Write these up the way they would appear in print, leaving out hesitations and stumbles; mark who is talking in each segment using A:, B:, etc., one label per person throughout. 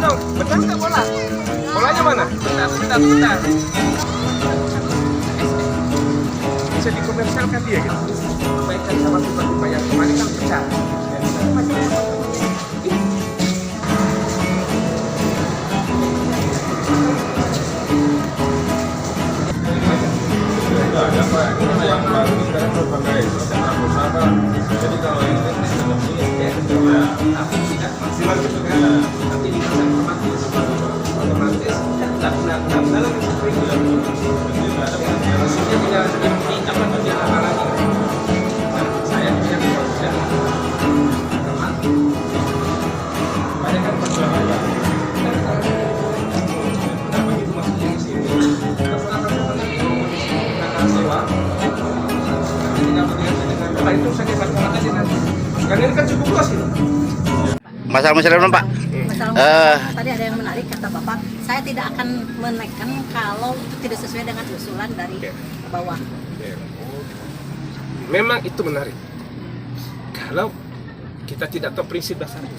A: dong, benar nggak bola? Bolanya mana? Bentar. Bisa dikomersialkan dia gitu. Kebaikan sama tiba-tiba yang kemarin kan pecah. Jadi saya masih
B: yang baru sekarang berbagai bersama. Jadi kalau ini
A: tapi tidak maksimal gitu kan. Nanti di masa otomatis tak guna lagi sering maksudnya tidak di apa tidak apa lagi. Nah, saya tidak teman banyak kan perjuangan begitu maksudnya di sini sewa itu saya katakan aja nanti karena ini kan cukup luas gitu.
C: Masalah Pak.
D: Tadi ada yang menarik kata Bapak, saya tidak akan menaikkan kalau itu tidak sesuai dengan usulan dari bawah.
A: Memang itu menarik. Kalau kita tidak tahu prinsip dasarnya.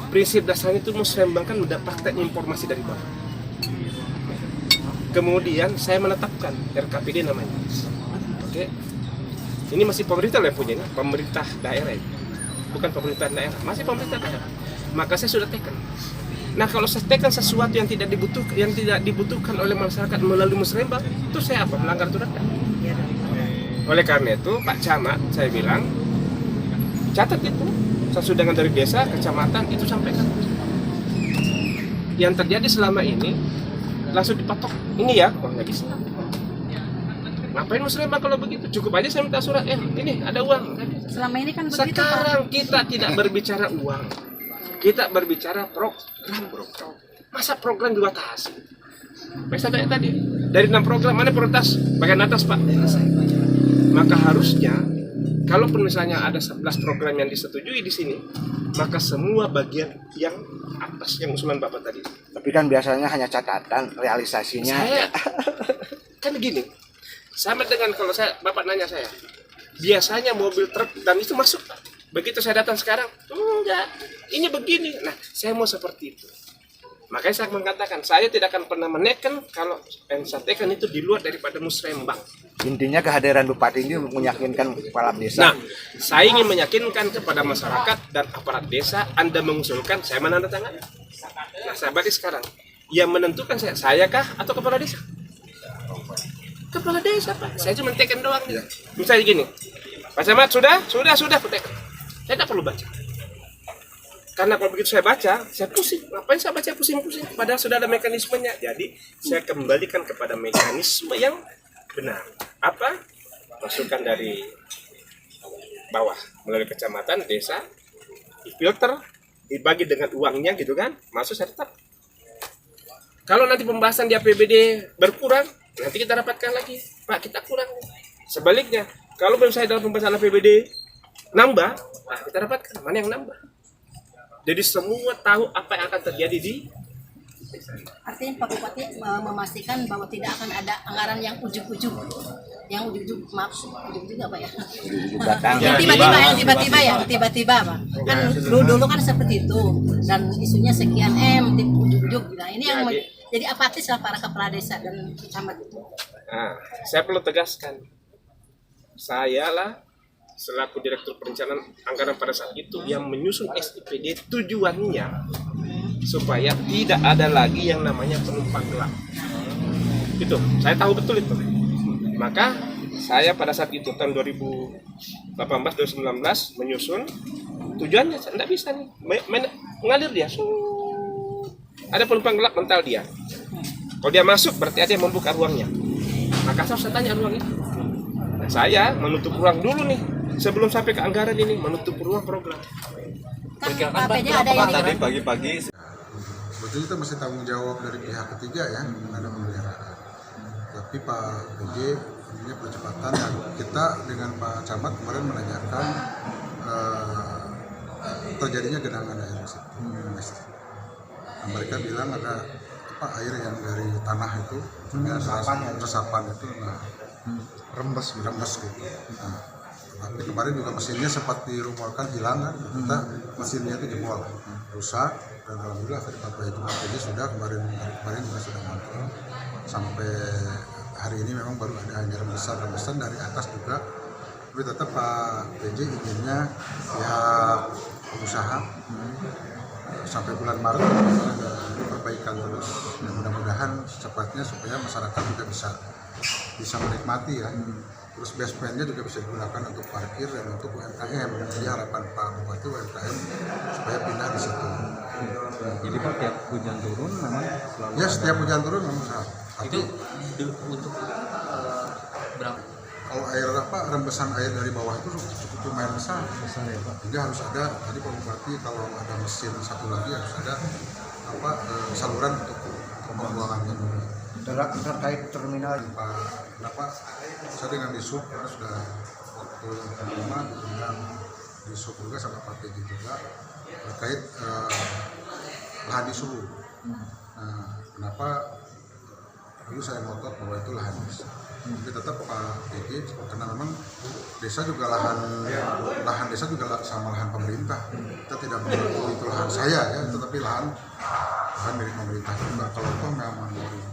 A: Prinsip dasarnya itu Musrembang kan mendapatkan informasi dari bawah. Kemudian saya menetapkan RKPD namanya. Oke. Ini masih pemerintah yang punya, pemerintah daerah ini. Bukan pemerintah daerah, masih pemerintah daerah. Maka saya sudah tekan. Nah, kalau saya tekan sesuatu yang tidak dibutuhkan oleh masyarakat melalui Musrembang, itu saya apa? Melanggar aturan kan? Oleh karena itu, Pak Camat, saya bilang, catat itu, sesudah dari desa, kecamatan, itu sampaikan. Yang terjadi selama ini, langsung dipatok. Ini ya, oh nggak bisa. Ngapain Musrembang kalau begitu? Cukup aja saya minta surat, ini ada uang.
D: Selama ini kan begitu,
A: Sekarang kita tidak berbicara uang. Kita berbicara program. Masa program dibatasi? Saya tanya tadi, dari 6 program, mana prioritas? Bagian atas, Pak. Maka harusnya, kalaupun misalnya ada 11 program yang disetujui di sini, maka semua bagian yang atas, yang usulan Bapak tadi.
C: Tapi kan biasanya hanya catatan, realisasinya.
A: Saya, kan gini, sama dengan kalau Bapak nanya saya, biasanya mobil truk dan itu masuk, Pak. Begitu saya datang sekarang, enggak, ini begini. Nah, saya mau seperti itu. Makanya saya mengatakan, saya tidak akan pernah menekan kalau yang saya tekan itu di luar daripada Musrembang.
C: Intinya kehadiran Bupati ini meyakinkan kepala desa.
A: Nah, saya ingin meyakinkan kepada masyarakat dan aparat desa, Anda mengusulkan, saya menandatangani. Nah, saya balik sekarang, yang menentukan saya kah atau kepala desa? Kepala desa, Pak. Saya cuma tekan doang. Ya. Misalnya gini, Pak Camat, sudah, aku tekan. Saya tidak perlu baca. Karena kalau begitu saya baca, saya pusing. Ngapain saya baca pusing-pusing? Padahal sudah ada mekanismenya. Jadi, saya kembalikan kepada mekanisme yang benar. Apa? Masukan dari bawah, melalui kecamatan, desa, difilter, dibagi dengan uangnya gitu kan, masuk saya tetap. Kalau nanti pembahasan di APBD berkurang, nanti kita dapatkan lagi. Pak, kita kurang. Sebaliknya, kalau misalnya dalam pembahasan APBD nambah, nah kita dapatkan mana yang nambah. Jadi semua tahu apa yang akan terjadi di.
D: Artinya Pak Bupati memastikan bahwa tidak akan ada anggaran yang ujug-ujug, maaf, ujug-ujug apa ya? Yang tiba-tiba, Pak. Kan dulu kan seperti itu, dan isunya sekian ujug-ujug. Nah, ini yang jadi apatis lah para kepala desa dan camat itu.
A: Nah, saya perlu tegaskan, saya lah selaku Direktur Perencanaan Anggaran pada saat itu yang menyusun SIPD, tujuannya supaya tidak ada lagi yang namanya penumpang gelap. Itu, saya tahu betul itu. Maka saya pada saat itu tahun 2018-2019 menyusun tujuannya, tidak bisa nih mengalir dia. Ada penumpang gelap mental dia. Kalau dia masuk berarti ada yang membuka ruangnya. Maka saya tanya ruang itu. Nah, saya menutup ruang dulu nih. Sebelum sampai ke anggaran ini, menutup ruang program.
D: Kan ada yang
B: tadi pagi-pagi.
E: Betul, itu masih tanggung jawab dari pihak ketiga ya, ada pemeliharaan. Tapi Pak PJ ini percepatan, dan kita dengan Pak Camat kemarin menanyakan terjadinya genangan air di situ. Nah, mereka bilang ada air yang dari tanah itu, resapan itu, rembes gitu. Nah, Tapi kemarin juga mesinnya sempat dirumorkan hilang kan, kita mesinnya itu jebol, rusak, dan alhamdulillah tadi Pak Pj sudah kemarin juga sudah kontrol sampai hari ini memang baru ada hanya rembesan dari atas juga. Tapi tetap Pak PJ inginnya pihak pengusaha sampai bulan Maret ada perbaikan terus. Dan mudah-mudahan secepatnya supaya masyarakat juga bisa menikmati ya. Terus basementnya juga bisa digunakan untuk parkir dan untuk UMKM. Jadi harapan Pak Bupati UMKM supaya pindah di situ.
B: Jadi Pak tiap hujan turun memang selalu
E: Ya setiap hujan turun memang saat.
F: Itu untuk berapa?
E: Kalau air rembesan air dari bawah itu cukup lumayan besar ya Pak. Jadi harus ada tadi Pak Bupati kalau ada mesin satu lagi harus ada saluran untuk pembuangannya juga.
C: Terkait terminal
E: Pak, saya dengan Disub karena sudah waktu yang lama diundang Disub juga sama Pak PJ juga terkait lahan di Subu. Nah, kenapa dulu saya ngotot bahwa itu lahan desa. Tapi tetap Pak PJ karena memang desa juga lahan desa juga sama lahan pemerintah. Kita tidak mengaku itu lahan saya ya, tetapi lahan milik pemerintah juga. Kalau memang